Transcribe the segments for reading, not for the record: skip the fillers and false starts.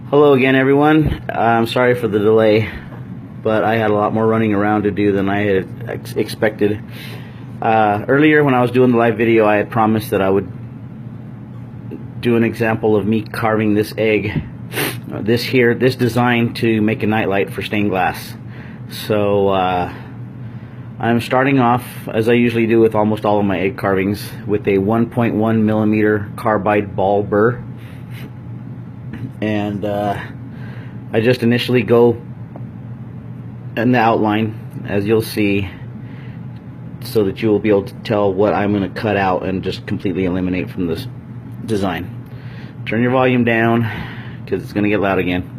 Hello again, everyone. I'm sorry for the delay, but I had a lot more running around to do than I had expected. Earlier, when I was doing the live video, I had promised that I would do an example of me carving this egg, this design to make a nightlight for stained glass. So I'm starting off, as I usually do with almost all of my egg carvings, with a 1.1 millimeter carbide ball burr. And I just initially go in the outline, as you'll see, so that you will be able to tell what I'm going to cut out and just completely eliminate from this design. Turn your volume down, because it's going to get loud again.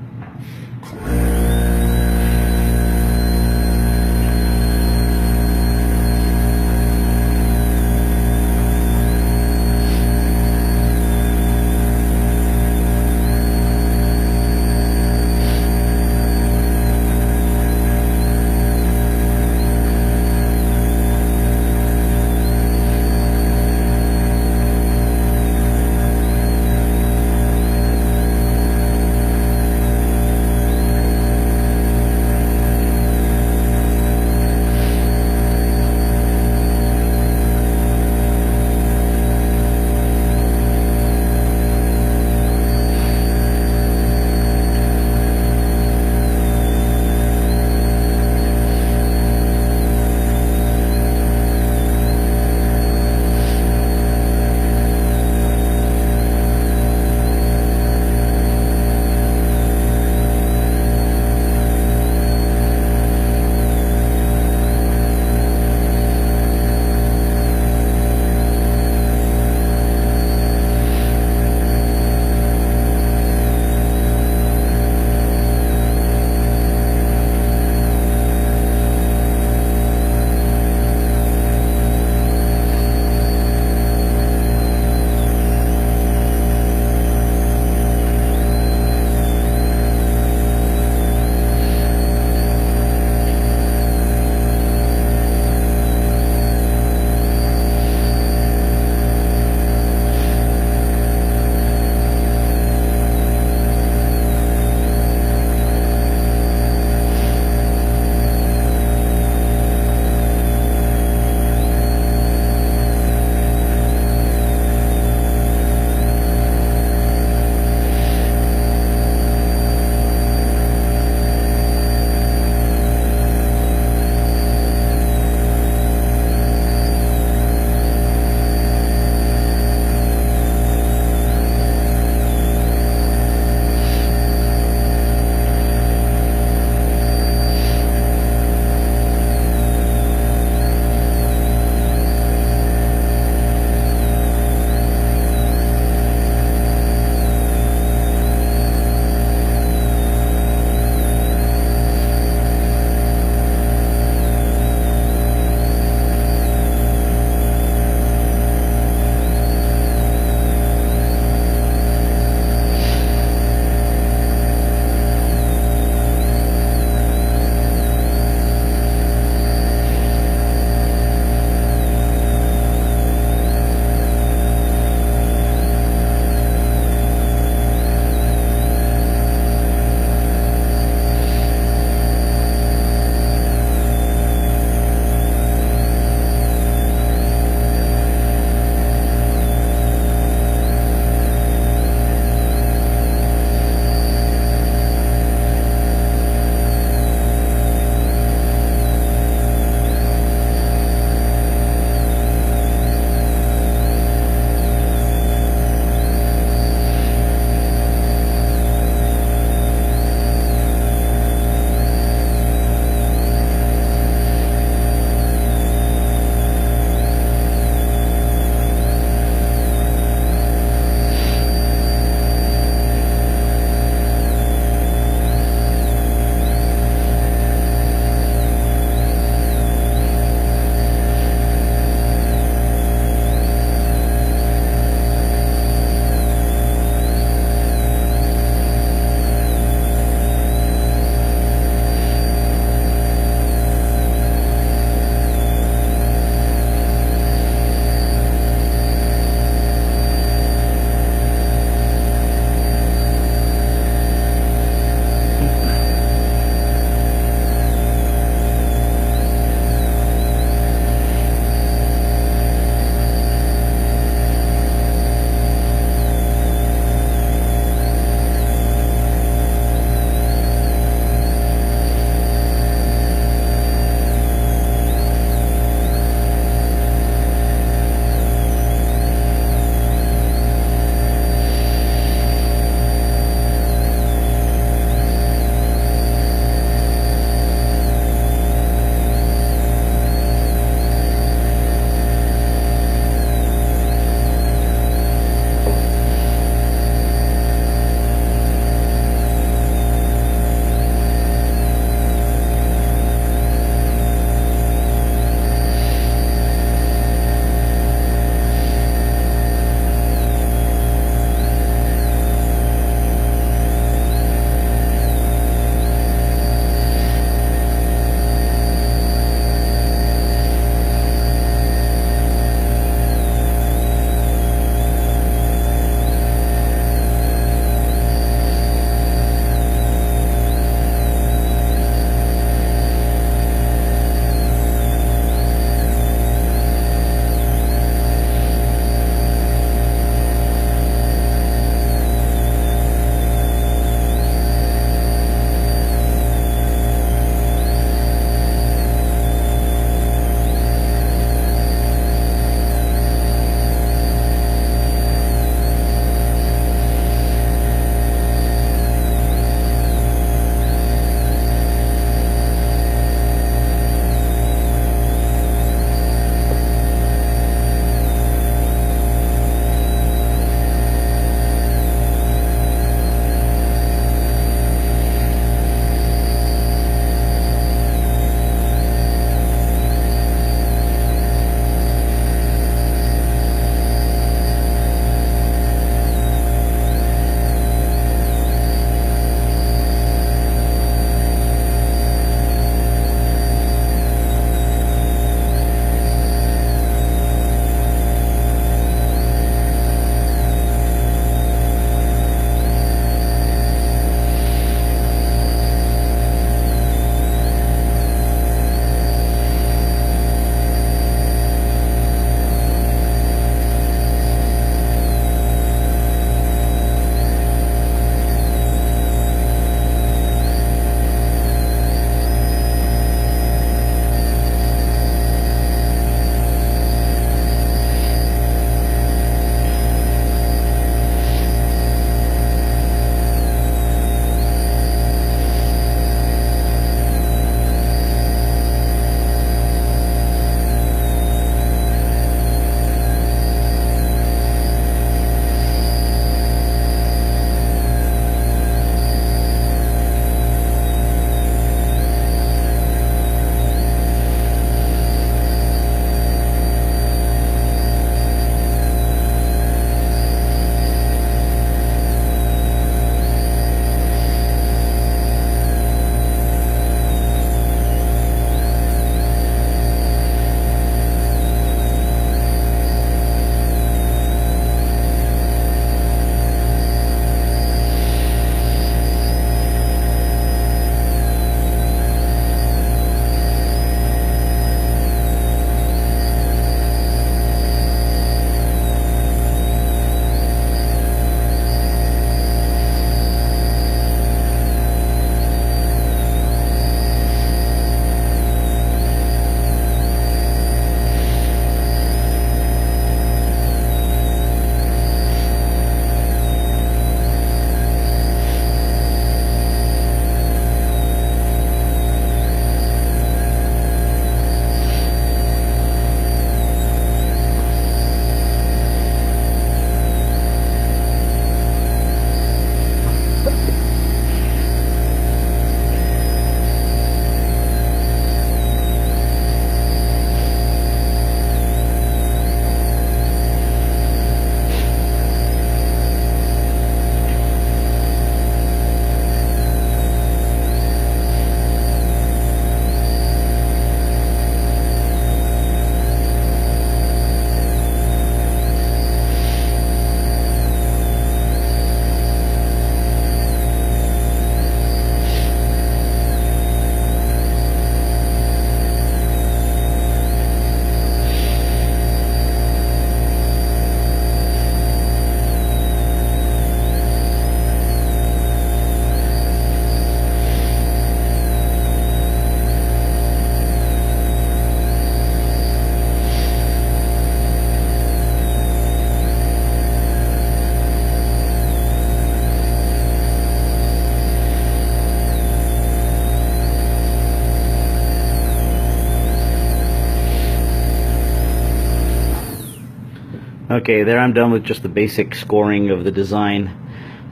Okay, there I'm done with just the basic scoring of the design.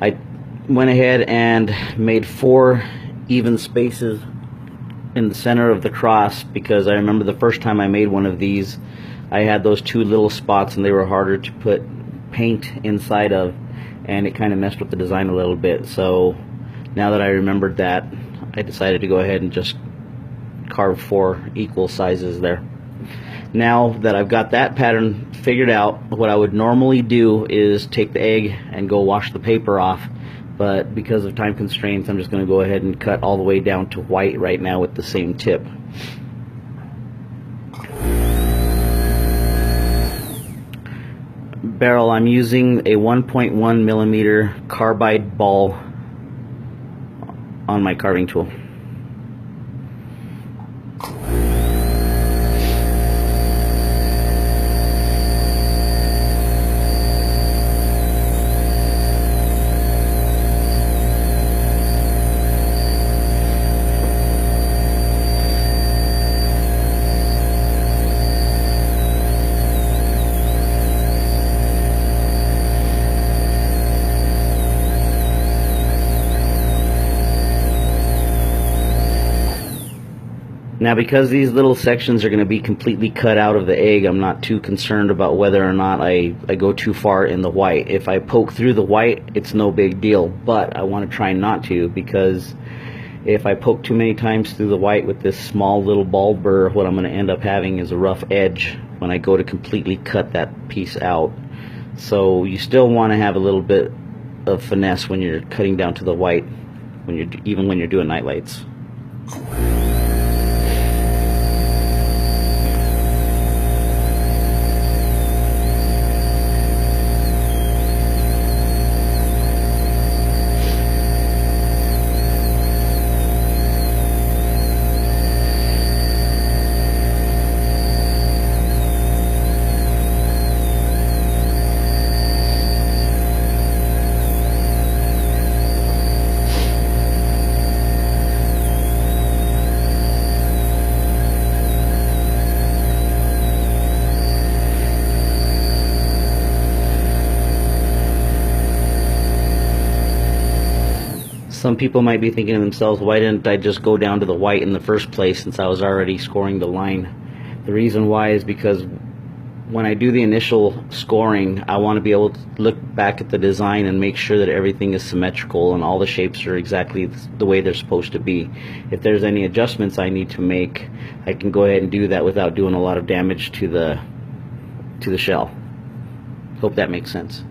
I went ahead and made 4 even spaces in the center of the cross because I remember the first time I made one of these, I had those 2 little spots and they were harder to put paint inside of, and it kind of messed with the design a little bit. So now that I remembered that, I decided to go ahead and just carve 4 equal sizes there. Now that I've got that pattern figured out, what I would normally do is take the egg and go wash the paper off, but because of time constraints, I'm just going to go ahead and cut all the way down to white right now with the same tip. Barrel, I'm using a 1.1 millimeter carbide ball on my carving tool. Now, because these little sections are going to be completely cut out of the egg, I'm not too concerned about whether or not I go too far in the white. If I poke through the white, it's no big deal, but I want to try not to, because if I poke too many times through the white with this small little ball burr, what I'm going to end up having is a rough edge when I go to completely cut that piece out. So you still want to have a little bit of finesse when you're cutting down to the white, even when you're doing night lights. Some people might be thinking to themselves, why didn't I just go down to the white in the first place since I was already scoring the line? The reason why is because when I do the initial scoring, I want to be able to look back at the design and make sure that everything is symmetrical and all the shapes are exactly the way they're supposed to be. If there's any adjustments I need to make, I can go ahead and do that without doing a lot of damage to the shell. Hope that makes sense.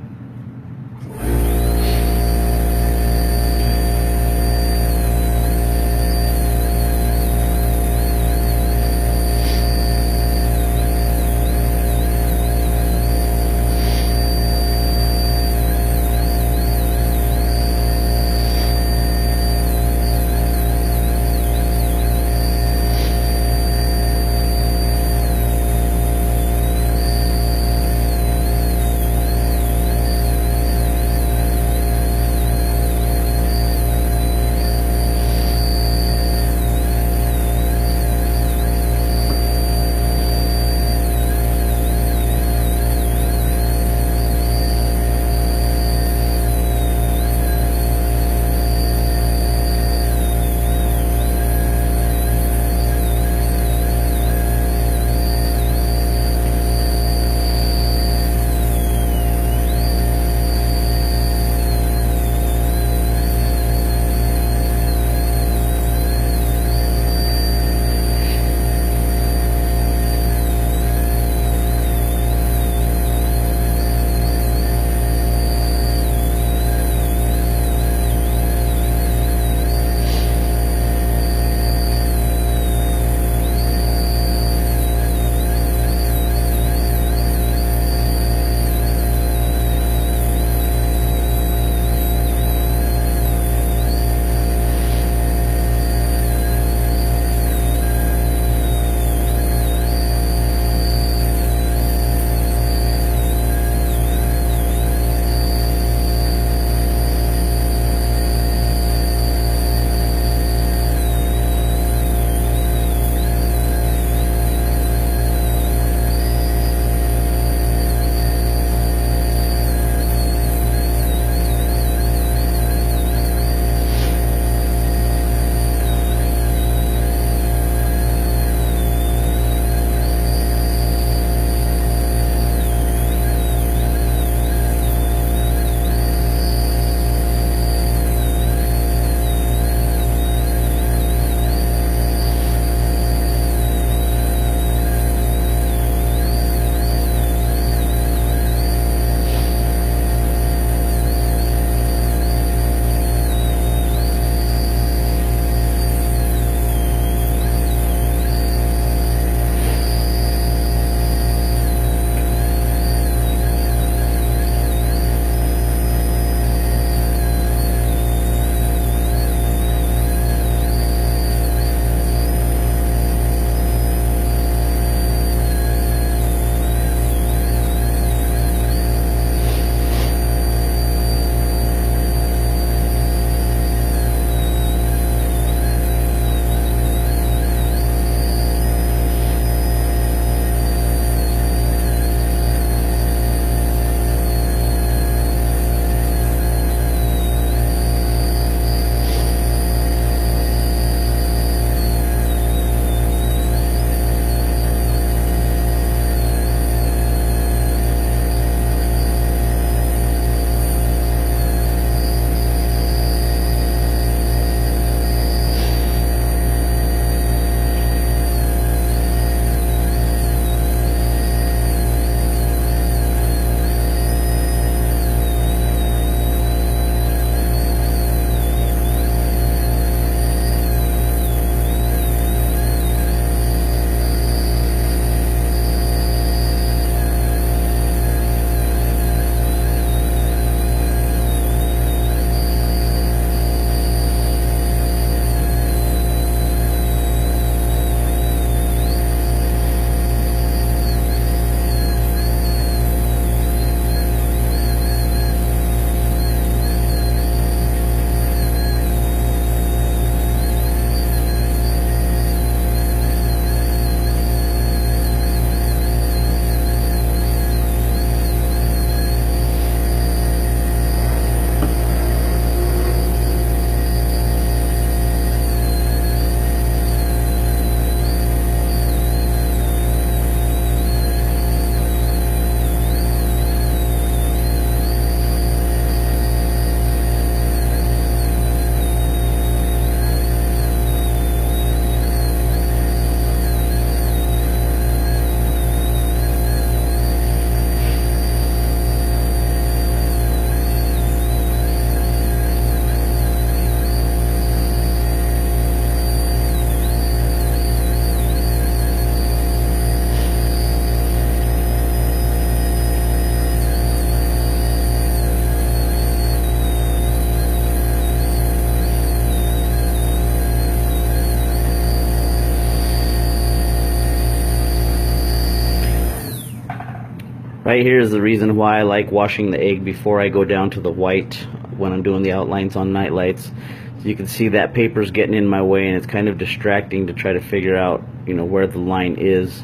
Right here is the reason why I like washing the egg before I go down to the white when I'm doing the outlines on night lights. So you can see that paper's getting in my way, and it's kind of distracting to try to figure out, where the line is.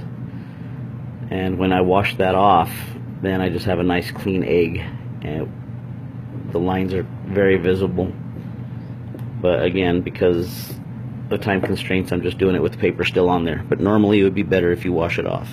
And when I wash that off, then I just have a nice clean egg, and the lines are very visible. But again, because of time constraints, I'm just doing it with the paper still on there. But normally it would be better if you wash it off.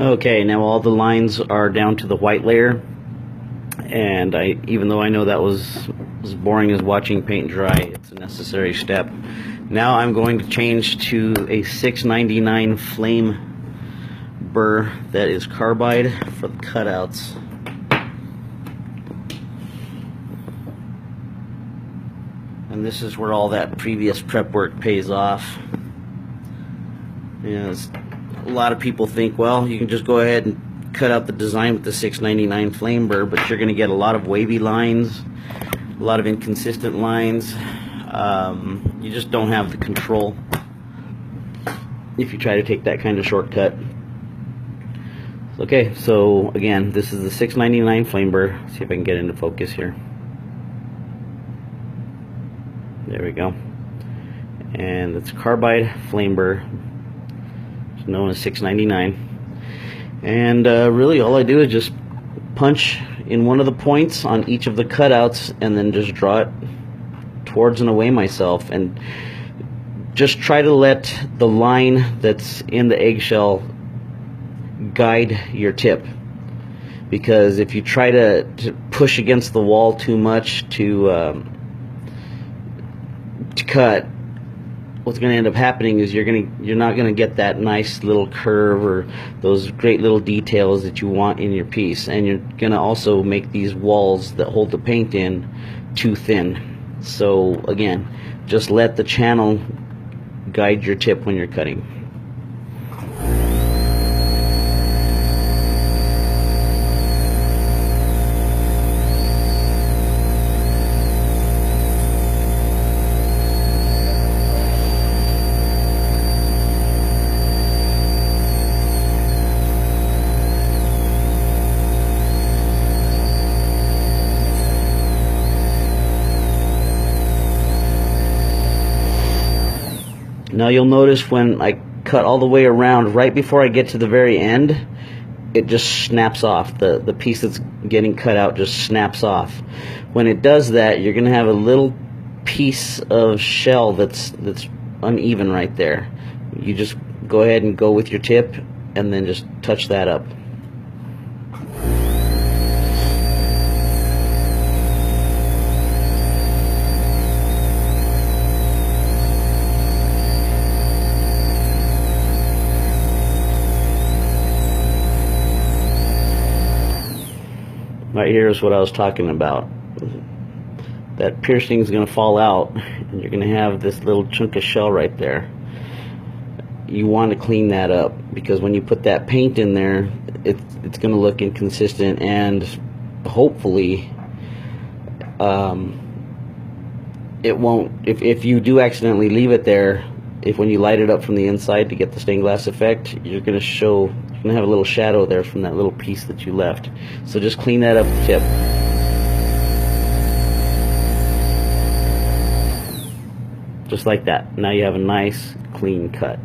Okay, now all the lines are down to the white layer, and even though I know that was as boring as watching paint dry, it's a necessary step. Now I'm going to change to a 699 flame burr that is carbide for the cutouts. And this is where all that previous prep work pays off. Yes, a lot of people think, well, you can just go ahead and cut out the design with the 699 flame burr, but you're going to get a lot of wavy lines, a lot of inconsistent lines. You just don't have the control if you try to take that kind of shortcut. Okay, so again, this is the 699 flame burr. See if I can get into focus here. There we go. And it's carbide flame burr, known as 699. And really all I do is just punch in one of the points on each of the cutouts and then just draw it towards and away myself, and just try to let the line that's in the eggshell guide your tip, because if you try to push against the wall too much to cut, what's going to end up happening is you're not going to get that nice little curve or those great little details that you want in your piece, and you're going to also make these walls that hold the paint in too thin. So again, just let the channel guide your tip when you're cutting. Now you'll notice when I cut all the way around, right before I get to the very end, it just snaps off. The piece that's getting cut out just snaps off. When it does that, you're going to have a little piece of shell that's uneven right there. You just go ahead and go with your tip and then just touch that up. Right here is what I was talking about. That piercing is going to fall out, and you're going to have this little chunk of shell right there. You want to clean that up, because when you put that paint in there, it's going to look inconsistent, and hopefully it won't. If you do accidentally leave it there, when you light it up from the inside to get the stained glass effect, you're going to have a little shadow there from that little piece that you left. So just clean that up the tip. Just like that. Now you have a nice clean cut.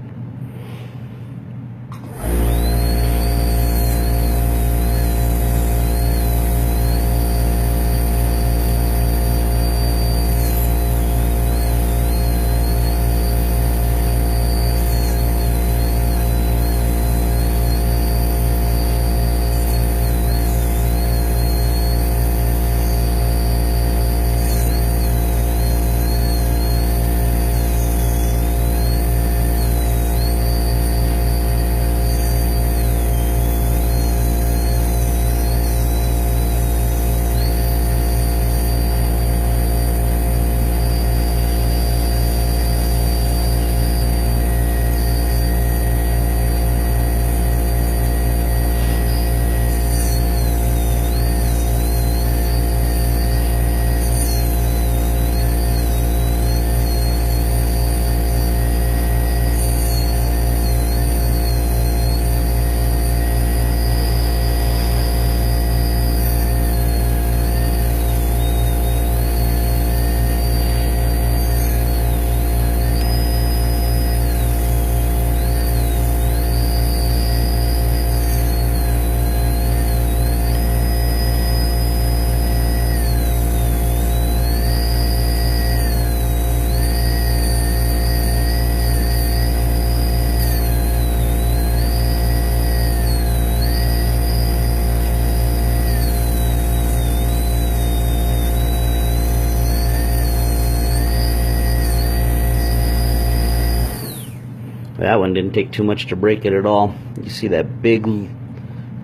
That one didn't take too much to break it at all. You see that big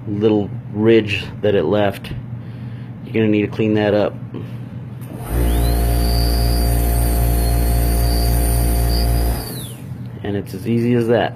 little ridge that it left. You're going to need to clean that up. And it's as easy as that.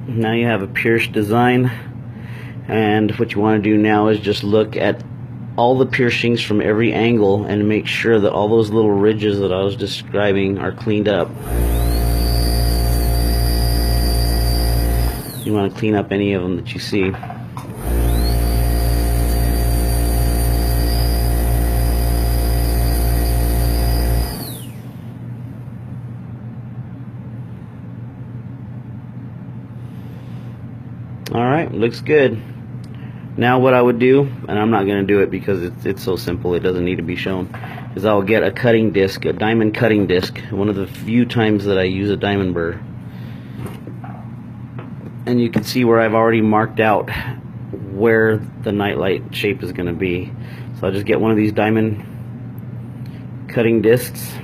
Now you have a pierced design, and what you want to do now is just look at all the piercings from every angle and make sure that all those little ridges that I was describing are cleaned up. You want to clean up any of them that you see. Alright, looks good. Now what I would do, and I'm not going to do it because it's so simple, it doesn't need to be shown, is I'll get a cutting disc, a diamond cutting disc, one of the few times that I use a diamond burr. And you can see where I've already marked out where the nightlight shape is going to be. So I'll just get one of these diamond cutting discs,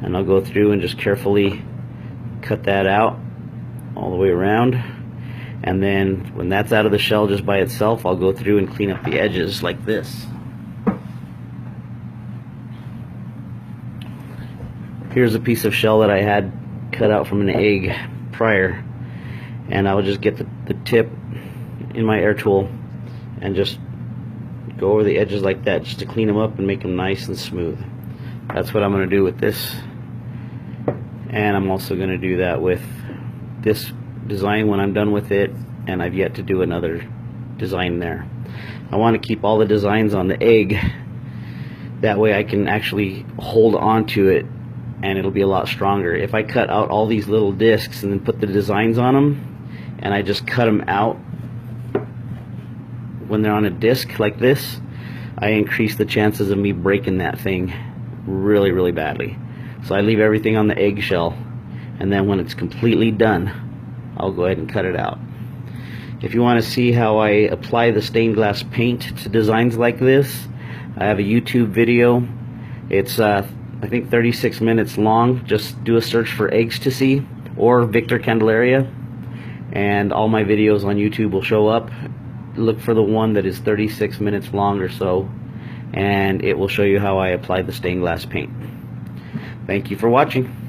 and I'll go through and just carefully cut that out all the way around. And then when that's out of the shell just by itself, I'll go through and clean up the edges like this. Here's a piece of shell that I had cut out from an egg prior, and I will just get the tip in my air tool and just go over the edges like that, just to clean them up and make them nice and smooth. That's what I'm going to do with this, and I'm also going to do that with this design when I'm done with it, and I've yet to do another design there. I want to keep all the designs on the egg, that way I can actually hold on to it and it'll be a lot stronger. If I cut out all these little discs and then put the designs on them, and I just cut them out when they're on a disc like this, I increase the chances of me breaking that thing really, really badly. So I leave everything on the eggshell, and then when it's completely done, I'll go ahead and cut it out. If you want to see how I apply the stained glass paint to designs like this, I have a YouTube video. It's I think 36 minutes long. Just do a search for Eggs to See or Victor Candelaria, and all my videos on YouTube will show up. Look for the one that is 36 minutes long or so, and it will show you how I apply the stained glass paint. Thank you for watching.